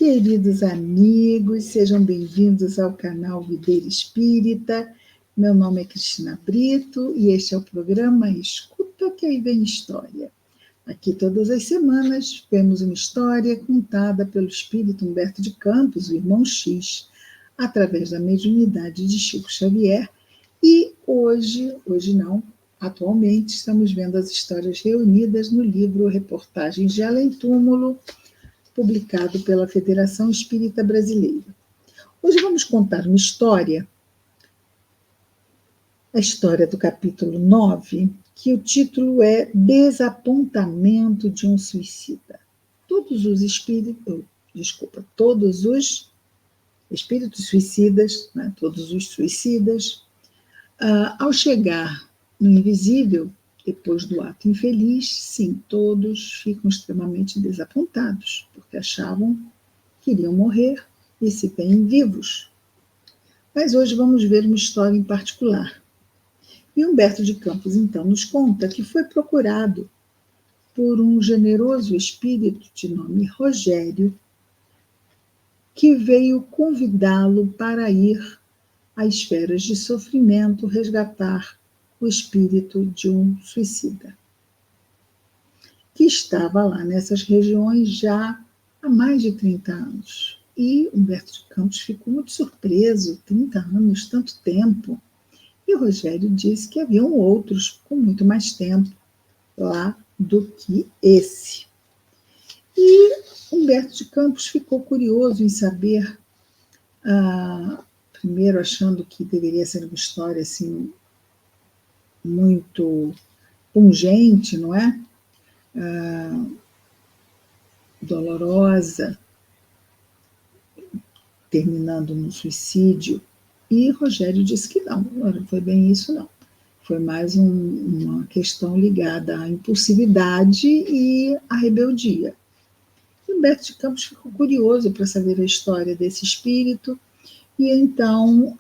Queridos amigos, sejam bem-vindos ao canal Videira Espírita. Meu nome é Cristina Brito e este é o programa Escuta que aí vem história. Aqui todas as semanas vemos uma história contada pelo espírito Humberto de Campos, o irmão X, através da mediunidade de Chico Xavier. E atualmente estamos vendo as histórias reunidas no livro Reportagens de Além Túmulo, publicado pela Federação Espírita Brasileira. Hoje vamos contar uma história, a história do capítulo 9, que o título é Desapontamento de um Suicida. Todos os espíritos suicidas, todos os suicidas, ao chegar no invisível, depois do ato infeliz, sim, todos ficam extremamente desapontados, porque achavam que iriam morrer e se veem vivos. Mas hoje vamos ver uma história em particular. E Humberto de Campos, então, nos conta que foi procurado por um generoso espírito de nome Rogério, que veio convidá-lo para ir a esferas de sofrimento resgatar o espírito de um suicida, que estava lá nessas regiões já há mais de 30 anos. E Humberto de Campos ficou muito surpreso, 30 anos, tanto tempo. E o Rogério disse que haviam outros com muito mais tempo lá do que esse. E Humberto de Campos ficou curioso em saber, primeiro achando que deveria ser uma história assim, muito pungente, não é? Dolorosa, terminando no suicídio. E Rogério disse que não foi bem isso, não. Foi mais uma questão ligada à impulsividade e à rebeldia. E Humberto de Campos ficou curioso para saber a história desse espírito, e então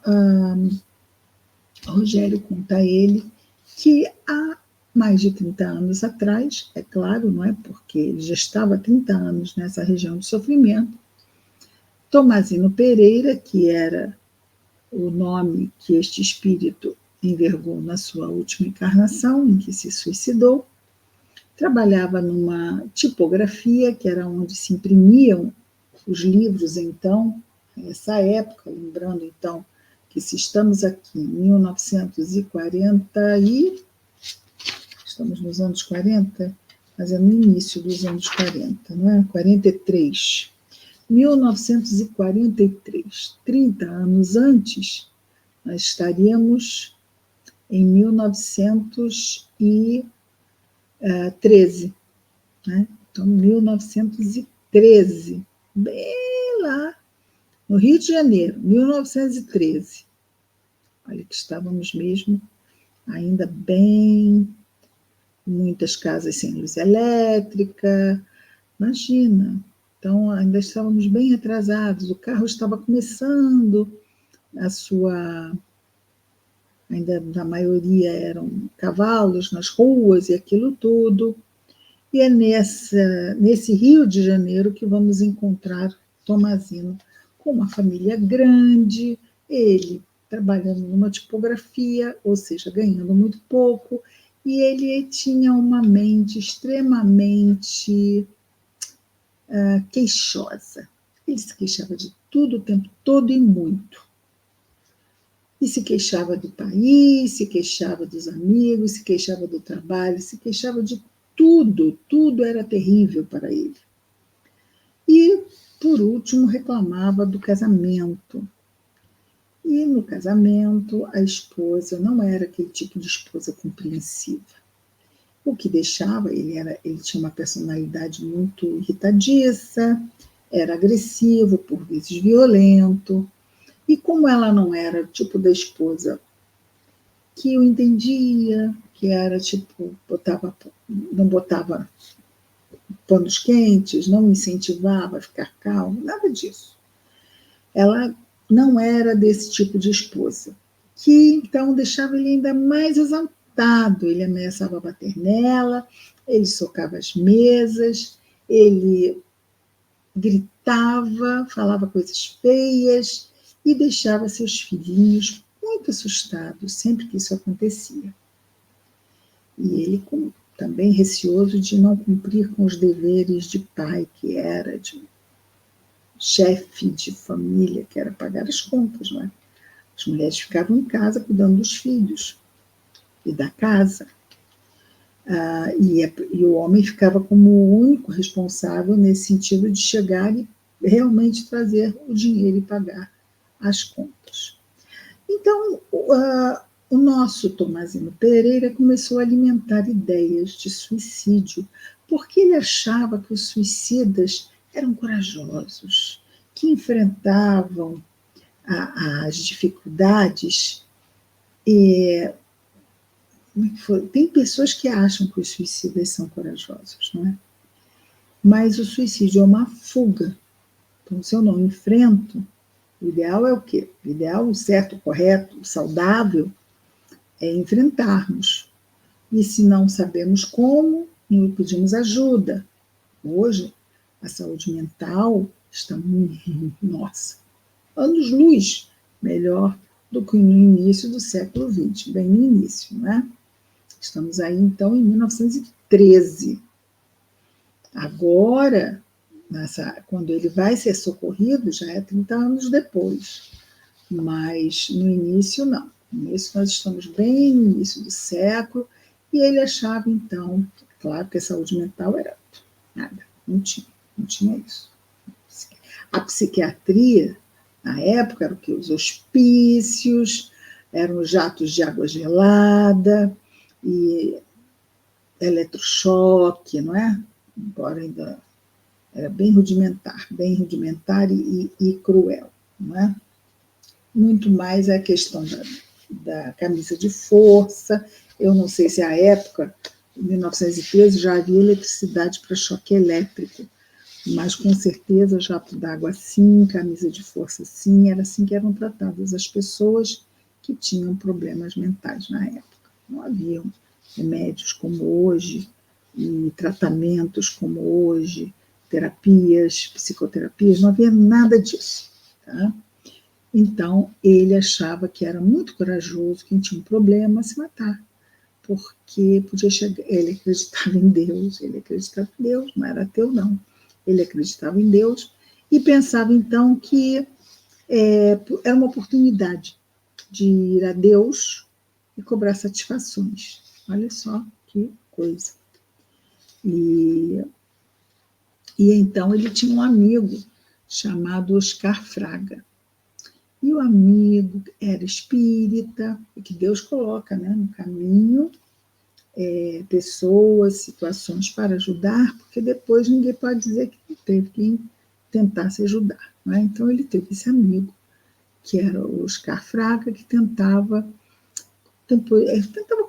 Rogério conta a ele que há mais de 30 anos atrás, é claro, não é? Porque ele já estava há 30 anos nessa região de sofrimento, Tomazino Pereira, que era o nome que este espírito envergou na sua última encarnação, em que se suicidou, trabalhava numa tipografia, que era onde se imprimiam os livros, então, nessa época, lembrando, então, que se estamos aqui em 1940 estamos nos anos 40, mas é no início dos anos 40, não é? 43. 1943, 30 anos antes, nós estaríamos em 1913, né? Então, 1913, bem lá, no Rio de Janeiro, 1913. Olha que estávamos mesmo ainda bem, muitas casas sem luz elétrica, imagina. Então, ainda estávamos bem atrasados, o carro estava começando ainda na maioria eram cavalos nas ruas e aquilo tudo. E é nesse Rio de Janeiro que vamos encontrar Tomazino com uma família grande, ele trabalhando numa tipografia, ou seja, ganhando muito pouco, e ele tinha uma mente extremamente queixosa. Ele se queixava de tudo o tempo todo e muito. E se queixava do país, se queixava dos amigos, se queixava do trabalho, se queixava de tudo, tudo era terrível para ele. E, por último, reclamava do casamento. E no casamento, a esposa não era aquele tipo de esposa compreensiva. O que deixava, ele tinha uma personalidade muito irritadiça, era agressivo, por vezes violento. E como ela não era o tipo da esposa que o entendia, que era tipo, não botava panos quentes, não incentivava a ficar calmo, nada disso. Ela não era desse tipo de esposa, que então deixava ele ainda mais exaltado. Ele ameaçava bater nela, ele socava as mesas, ele gritava, falava coisas feias e deixava seus filhinhos muito assustados sempre que isso acontecia. E ele também receoso de não cumprir com os deveres de pai, que era de chefe de família, que era pagar as contas, não é? As mulheres ficavam em casa cuidando dos filhos e da casa. E o homem ficava como o único responsável nesse sentido de chegar e realmente trazer o dinheiro e pagar as contas. Então, o nosso Tomazino Pereira começou a alimentar ideias de suicídio, porque ele achava que os suicidas eram corajosos, que enfrentavam as dificuldades. Tem pessoas que acham que os suicidas são corajosos, não é? Mas o suicídio é uma fuga. Então, se eu não enfrento, o ideal é o quê? O ideal, o certo, o correto, o saudável, é enfrentarmos. E se não sabemos como, não pedimos ajuda. Hoje, a saúde mental está nossa, anos-luz melhor do que no início do século XX, bem no início, né? Estamos aí, então, em 1913. Agora, quando ele vai ser socorrido, já é 30 anos depois. Mas no início, não. No início, nós estamos bem no início do século, e ele achava, então, claro que a saúde mental era nada, não tinha isso. A psiquiatria, na época, era o que? Os hospícios, eram os jatos de água gelada, e eletrochoque, não é? Embora ainda era bem rudimentar e cruel, não é? Muito mais a questão da camisa de força. Eu não sei se a época, em 1913, já havia eletricidade para choque elétrico, mas com certeza jato d'água sim, camisa de força sim, era assim que eram tratadas as pessoas que tinham problemas mentais na época. Não haviam remédios como hoje, e tratamentos como hoje, terapias, psicoterapias, não havia nada disso. Tá? Então, ele achava que era muito corajoso quem tinha um problema se matar, porque podia chegar. Ele acreditava em Deus, não era ateu, não. Ele acreditava em Deus e pensava, então, que era uma oportunidade de ir a Deus e cobrar satisfações. Olha só que coisa. E então ele tinha um amigo chamado Oscar Fraga. E o amigo era espírita, que Deus coloca, né, no caminho pessoas, situações para ajudar, porque depois ninguém pode dizer que não teve quem tentasse ajudar. Né? Então ele teve esse amigo, que era o Oscar Fraga, que tentava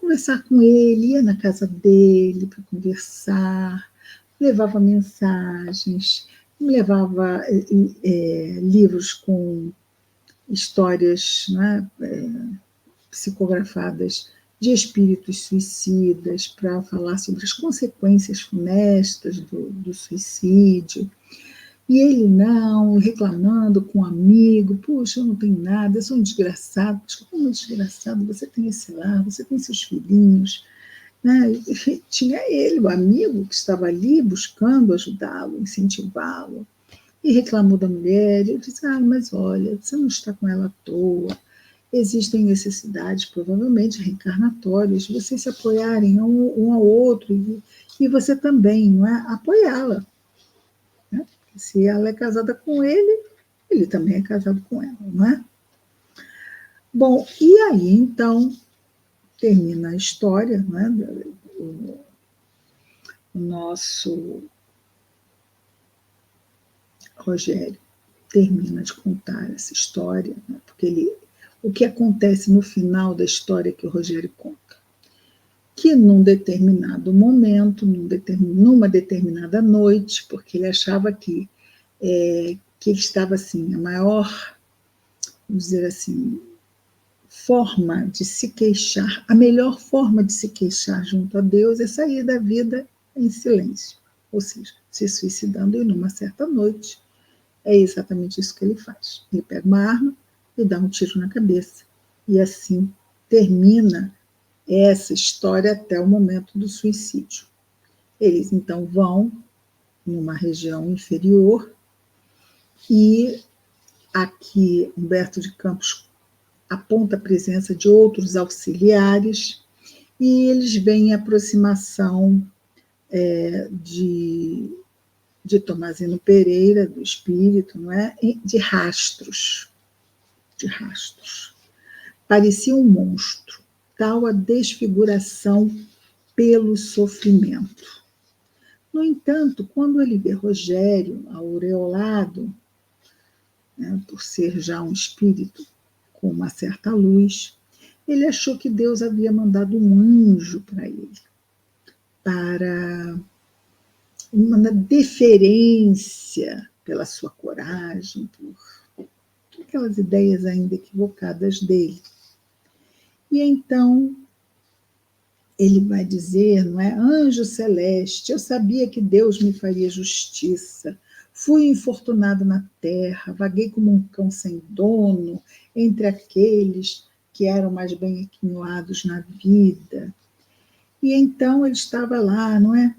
conversar com ele, ia na casa dele para conversar, levava mensagens, levava livros com histórias, né, psicografadas de espíritos suicidas para falar sobre as consequências funestas do suicídio. E ele não, reclamando com um amigo, puxa, eu não tenho nada, eu sou um desgraçado. Puxa, como desgraçado, você tem esse lar, você tem seus filhinhos. Né? E tinha ele, o amigo, que estava ali buscando ajudá-lo, incentivá-lo. E reclamou da mulher, e eu disse, mas olha, você não está com ela à toa, existem necessidades, provavelmente reencarnatórias, de vocês se apoiarem um ao outro, e você também, não é? Apoiá-la. Né? Se ela é casada com ele, ele também é casado com ela, não é? Bom, e aí, então, termina a história, não é? O nosso Rogério termina de contar essa história, né? Porque o que acontece no final da história que o Rogério conta? Que num determinado momento, numa determinada noite, porque ele achava que ele estava assim, a maior, vamos dizer assim, forma de se queixar, a melhor forma de se queixar junto a Deus é sair da vida em silêncio, ou seja, se suicidando, e numa certa noite, é exatamente isso que ele faz. Ele pega uma arma e dá um tiro na cabeça. E assim termina essa história até o momento do suicídio. Eles então vão numa região inferior e aqui Humberto de Campos aponta a presença de outros auxiliares e eles veem a aproximação de Tomazino Pereira, do espírito, não é? De rastros. Parecia um monstro, tal a desfiguração pelo sofrimento. No entanto, quando ele vê Rogério aureolado, né, por ser já um espírito com uma certa luz, ele achou que Deus havia mandado um anjo para ele, para uma deferência pela sua coragem, por aquelas ideias ainda equivocadas dele. E então ele vai dizer, não é? Anjo celeste, eu sabia que Deus me faria justiça. Fui infortunado na terra, vaguei como um cão sem dono entre aqueles que eram mais bem aquinhoados na vida. E então ele estava lá, não é?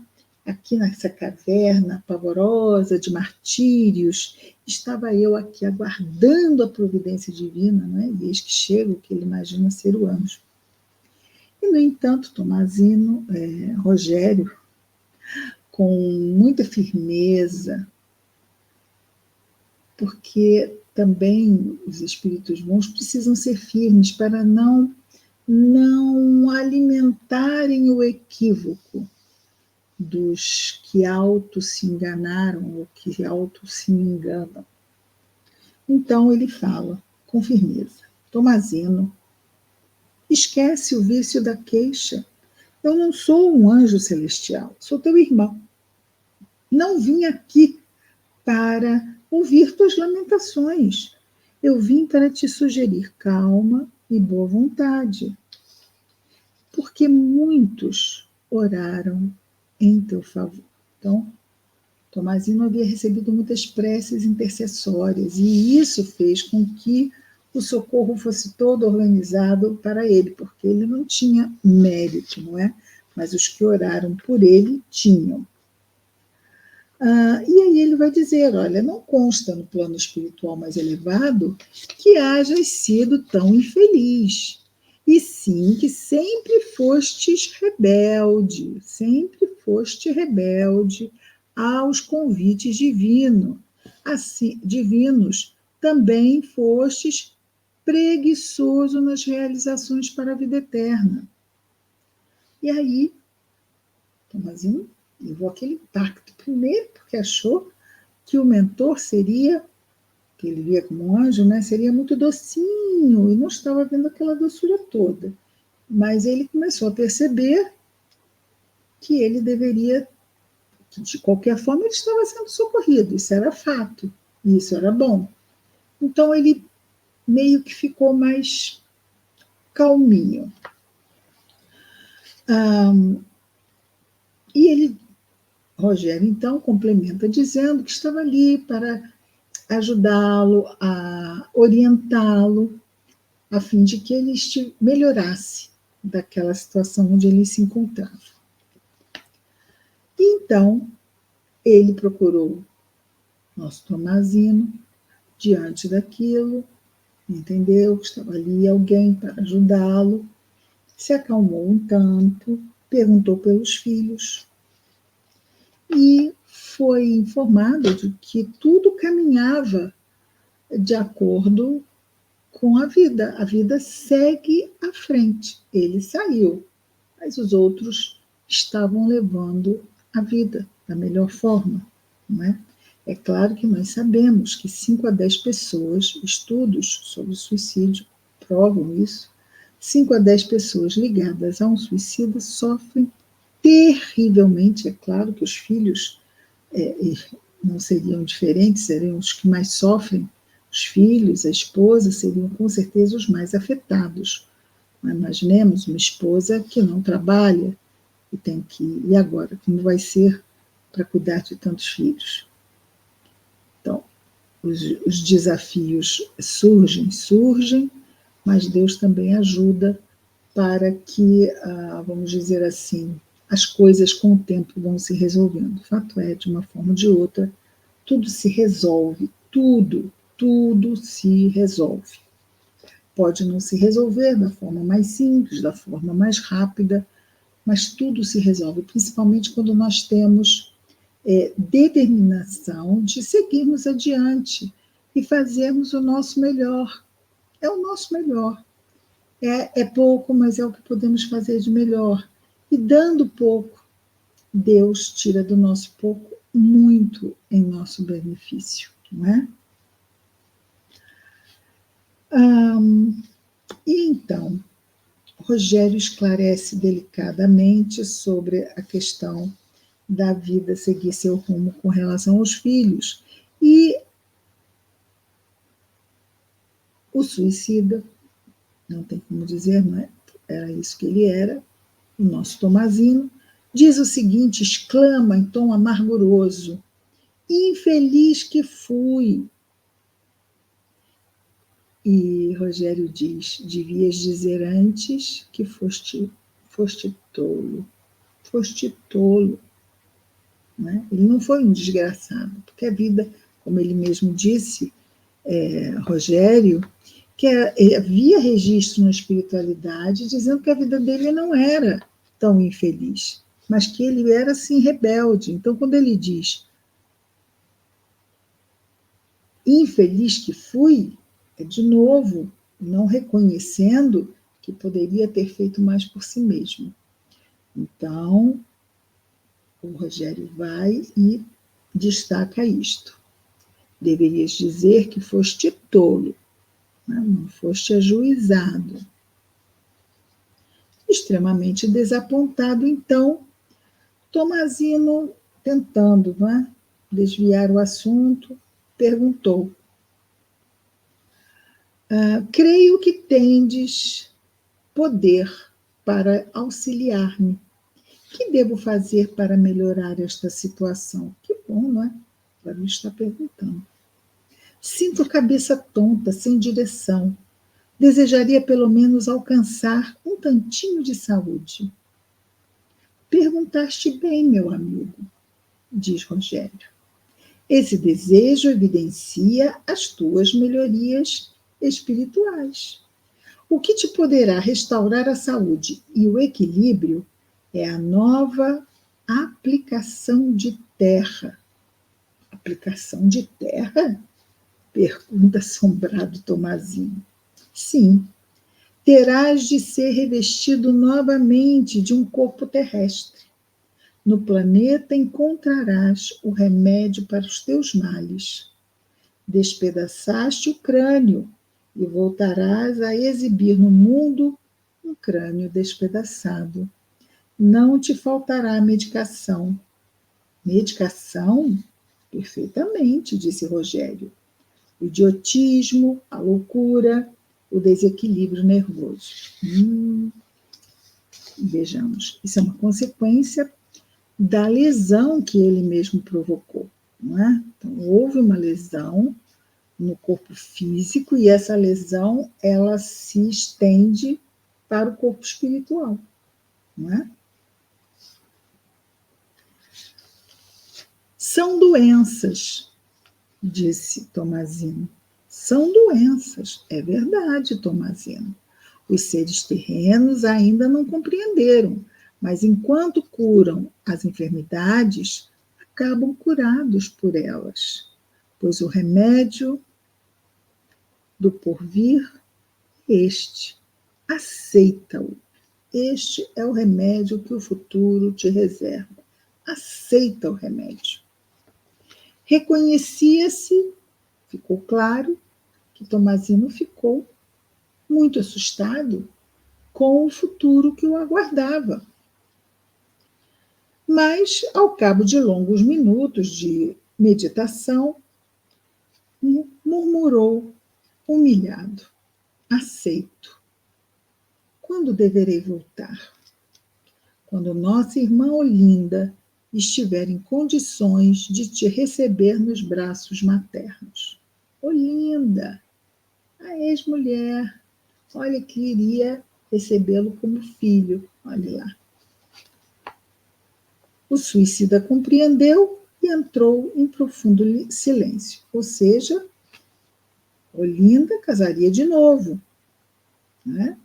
Aqui nessa caverna pavorosa de martírios, estava eu aqui aguardando a providência divina, não é? E eis que chega o que ele imagina ser o anjo. E, no entanto, Tomazino, Rogério, com muita firmeza, porque também os espíritos bons precisam ser firmes para não alimentarem o equívoco dos que auto se enganaram ou que auto se enganam. Então ele fala com firmeza: Tomazino, esquece o vício da queixa. Eu não sou um anjo celestial, sou teu irmão. Não vim aqui para ouvir tuas lamentações. Eu vim para te sugerir calma e boa vontade, porque muitos oraram em teu favor. Então, Tomazino havia recebido muitas preces intercessórias e isso fez com que o socorro fosse todo organizado para ele, porque ele não tinha mérito, não é? Mas os que oraram por ele tinham. E aí ele vai dizer, olha, não consta no plano espiritual mais elevado que hajas sido tão infeliz, e sim que sempre foste rebelde aos convites divinos. Também fostes preguiçoso nas realizações para a vida eterna. E aí, Tomazino levou aquele impacto. Primeiro, porque achou que o mentor seria, que ele via como um anjo, né, seria muito docinho, e não estava vendo aquela doçura toda. Mas ele começou a perceber que ele deveria, que de qualquer forma ele estava sendo socorrido, isso era fato, e isso era bom. Então ele meio que ficou mais calminho. E ele, Rogério, então, complementa dizendo que estava ali para ajudá-lo, a orientá-lo, a fim de que ele melhorasse daquela situação onde ele se encontrava. E então, ele procurou nosso Tomazino, diante daquilo, entendeu que estava ali alguém para ajudá-lo, se acalmou um tanto, perguntou pelos filhos e foi informado de que tudo caminhava de acordo com a vida segue à frente. Ele saiu, mas os outros estavam levando a vida da melhor forma, não é? É claro que nós sabemos que 5 a 10 pessoas, estudos sobre suicídio provam isso, 5 a 10 pessoas ligadas a um suicida sofrem terrivelmente. É claro que os filhos não seriam diferentes, seriam os que mais sofrem. Os filhos, a esposa seriam com certeza os mais afetados. Imaginemos uma esposa que não trabalha e tem que, e agora, como vai ser para cuidar de tantos filhos. Então, os desafios surgem, mas Deus também ajuda para que, vamos dizer assim, as coisas com o tempo vão se resolvendo. O fato é, de uma forma ou de outra, tudo se resolve, tudo se resolve. Pode não se resolver da forma mais simples, da forma mais rápida, mas tudo se resolve, principalmente quando nós temos determinação de seguirmos adiante e fazermos o nosso melhor. É o nosso melhor. É pouco, mas é o que podemos fazer de melhor. E dando pouco, Deus tira do nosso pouco muito em nosso benefício, não é? E então, Rogério esclarece delicadamente sobre a questão da vida seguir seu rumo com relação aos filhos. E o suicida, não tem como dizer, não é? Era isso que ele era, o nosso Tomazino, diz o seguinte, exclama em tom amarguroso: infeliz que fui. E Rogério diz: devias dizer antes que foste tolo. Foste tolo. Né? Ele não foi um desgraçado, porque a vida, como ele mesmo disse, Rogério, que havia registro na espiritualidade dizendo que a vida dele não era tão infeliz, mas que ele era, assim, rebelde. Então, quando ele diz infeliz que fui, é de novo não reconhecendo que poderia ter feito mais por si mesmo. Então, o Rogério vai e destaca isto. Deverias dizer que foste tolo, não foste ajuizado. Extremamente desapontado, então, Tomazino, tentando desviar o assunto, perguntou: creio que tendes poder para auxiliar-me. Que devo fazer para melhorar esta situação? Que bom, não é? Agora ele está perguntando. Sinto a cabeça tonta, sem direção. Desejaria pelo menos alcançar um tantinho de saúde. Perguntaste bem, meu amigo, diz Rogério. Esse desejo evidencia as tuas melhorias espirituais. O que te poderá restaurar a saúde e o equilíbrio é a nova aplicação de terra. Aplicação de terra? Pergunta assombrado Tomazino. Sim, terás de ser revestido novamente de um corpo terrestre. No planeta encontrarás o remédio para os teus males. Despedaçaste o crânio e voltarás a exibir no mundo um crânio despedaçado. Não te faltará medicação. Medicação? Perfeitamente, disse Rogério. O idiotismo, a loucura, o desequilíbrio nervoso. Vejamos, isso é uma consequência da lesão que ele mesmo provocou, não é? Então, houve uma lesão no corpo físico e essa lesão, ela se estende para o corpo espiritual, não é? São doenças, disse Tomazino. São doenças, é verdade, Tomazino. Os seres terrenos ainda não compreenderam, mas enquanto curam as enfermidades, acabam curados por elas, pois o remédio do porvir é este. Aceita-o. Este é o remédio que o futuro te reserva. Aceita o remédio. Reconhecia-se, ficou claro, que Tomazino ficou muito assustado com o futuro que o aguardava. Mas, ao cabo de longos minutos de meditação, murmurou, humilhado: aceito. Quando deverei voltar? Quando nossa irmã Olinda estiver em condições de te receber nos braços maternos. Oh, linda! A ex-mulher, olha, que iria recebê-lo como filho, olha lá. O suicida compreendeu e entrou em profundo silêncio, ou seja, Olinda casaria de novo, né?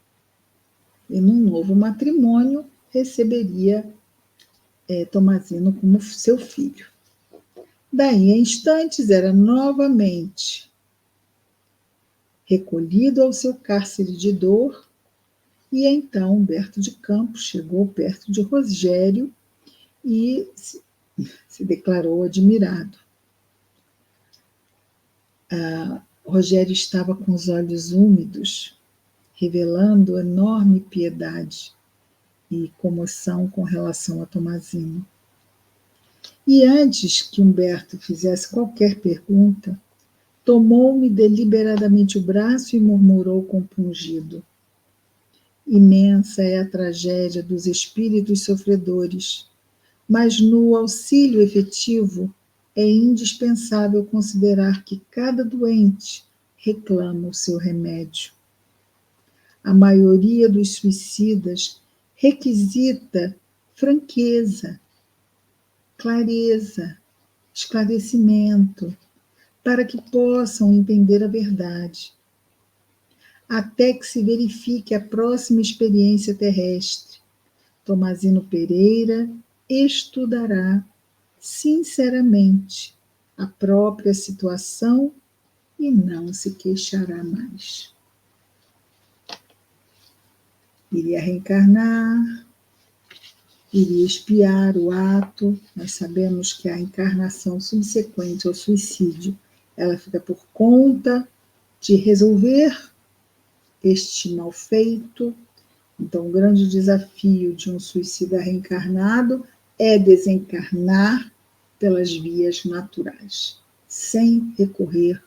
E num novo matrimônio receberia Tomazino como seu filho. Daí a instantes era novamente recolhido ao seu cárcere de dor, e então Humberto de Campos chegou perto de Rogério e se declarou admirado. Rogério estava com os olhos úmidos, revelando enorme piedade e comoção com relação a Tomazino. E antes que Humberto fizesse qualquer pergunta, tomou-me deliberadamente o braço e murmurou compungido: imensa é a tragédia dos espíritos sofredores, mas no auxílio efetivo é indispensável considerar que cada doente reclama o seu remédio. A maioria dos suicidas requisita franqueza, clareza, esclarecimento, para que possam entender a verdade, até que se verifique a próxima experiência terrestre. Tomazino Pereira estudará sinceramente a própria situação e não se queixará mais. Iria reencarnar, iria expiar o ato. Nós sabemos que a encarnação subsequente ao suicídio, ela fica por conta de resolver este mal feito. Então, o grande desafio de um suicida reencarnado é desencarnar pelas vias naturais, sem recorrer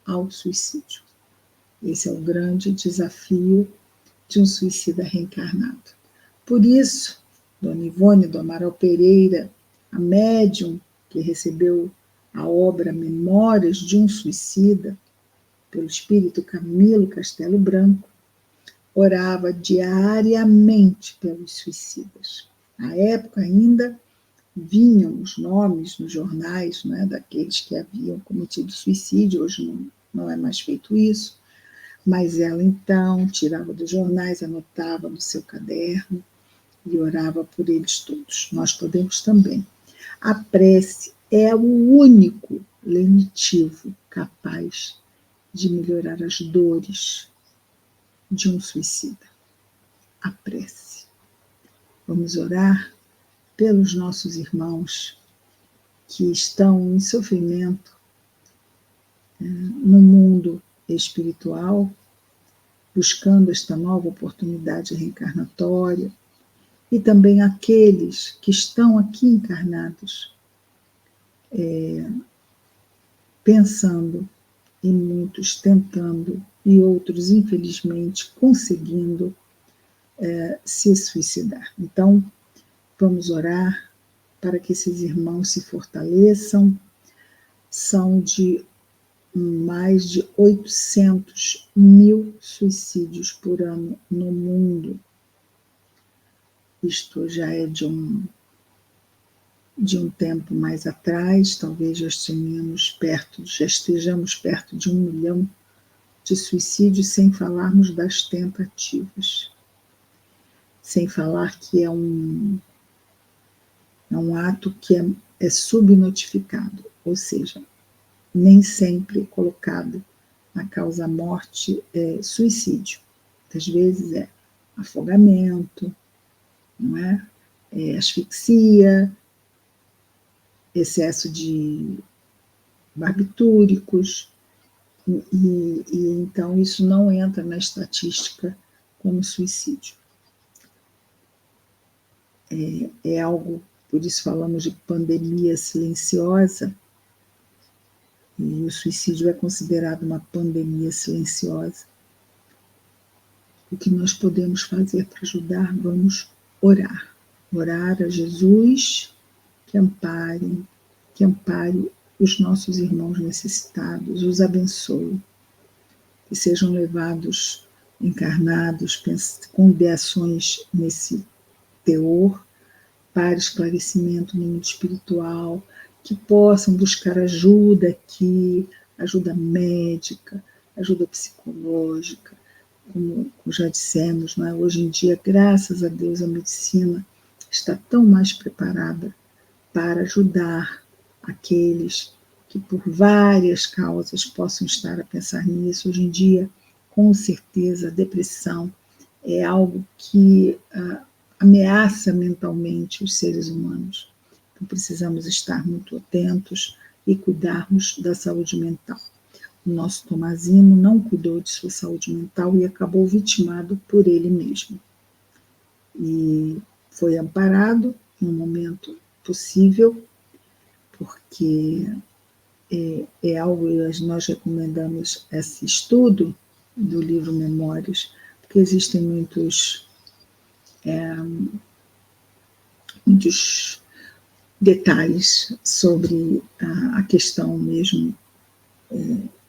ao suicídio. Esse é o grande desafio de um suicida reencarnado. Por isso, Dona Ivone do Amaral Pereira, a médium que recebeu a obra Memórias de um Suicida, pelo espírito Camilo Castelo Branco, orava diariamente pelos suicidas. Na época ainda vinham os nomes nos jornais, né, daqueles que haviam cometido suicídio. Hoje não é mais feito isso, mas ela então tirava dos jornais, anotava no seu caderno e orava por eles todos. Nós podemos também. A prece é o único lenitivo capaz de melhorar as dores de um suicida. A prece. Vamos orar pelos nossos irmãos que estão em sofrimento no mundo espiritual, buscando esta nova oportunidade reencarnatória, e também aqueles que estão aqui encarnados, pensando, e muitos tentando, e outros, infelizmente, conseguindo se suicidar. Então, vamos orar para que esses irmãos se fortaleçam. São de mais de 800 mil suicídios por ano no mundo. Isto já é de um tempo mais atrás, talvez já estejamos perto de 1 milhão de suicídios, sem falarmos das tentativas. Sem falar que é um ato que é subnotificado, ou seja, nem sempre colocado na causa-morte suicídio. Muitas vezes é afogamento, não é? Asfixia, excesso de barbitúricos, e então isso não entra na estatística como suicídio. É algo, por isso falamos de pandemia silenciosa, e o suicídio é considerado uma pandemia silenciosa. O que nós podemos fazer para ajudar? Vamos orar. Orar a Jesus, que ampare os nossos irmãos necessitados, os abençoe, que sejam levados, encarnados, com ideações nesse teor, para esclarecimento no mundo espiritual, que possam buscar ajuda aqui, ajuda médica, ajuda psicológica, como já dissemos, né? Hoje em dia, graças a Deus, a medicina está tão mais preparada para ajudar aqueles que por várias causas possam estar a pensar nisso. Hoje em dia, com certeza, a depressão é algo que ameaça mentalmente os seres humanos. Então, precisamos estar muito atentos e cuidarmos da saúde mental. O nosso Tomazino não cuidou de sua saúde mental e acabou vitimado por ele mesmo. E foi amparado no momento possível, porque é algo que nós recomendamos esse estudo do livro Memórias, porque existem muitos detalhes sobre a questão mesmo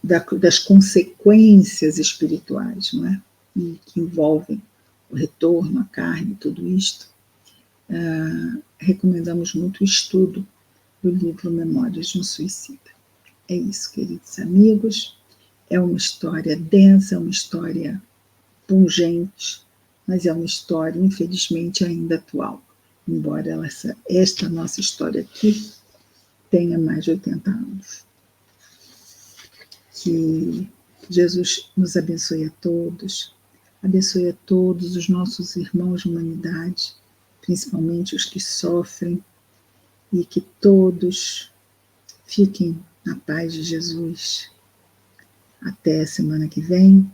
das consequências espirituais, não é? E que envolvem o retorno à carne, tudo isto. Recomendamos muito o estudo do livro Memórias de um Suicida. É isso, queridos amigos. É uma história densa, é uma história pungente, mas é uma história, infelizmente, ainda atual. Embora esta nossa história aqui tenha mais de 80 anos. Que Jesus nos abençoe a todos os nossos irmãos de humanidade, principalmente os que sofrem, e que todos fiquem na paz de Jesus. Até a semana que vem,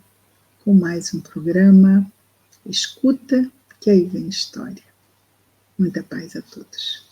com mais um programa. Escuta, que aí vem história. Muita paz a todos.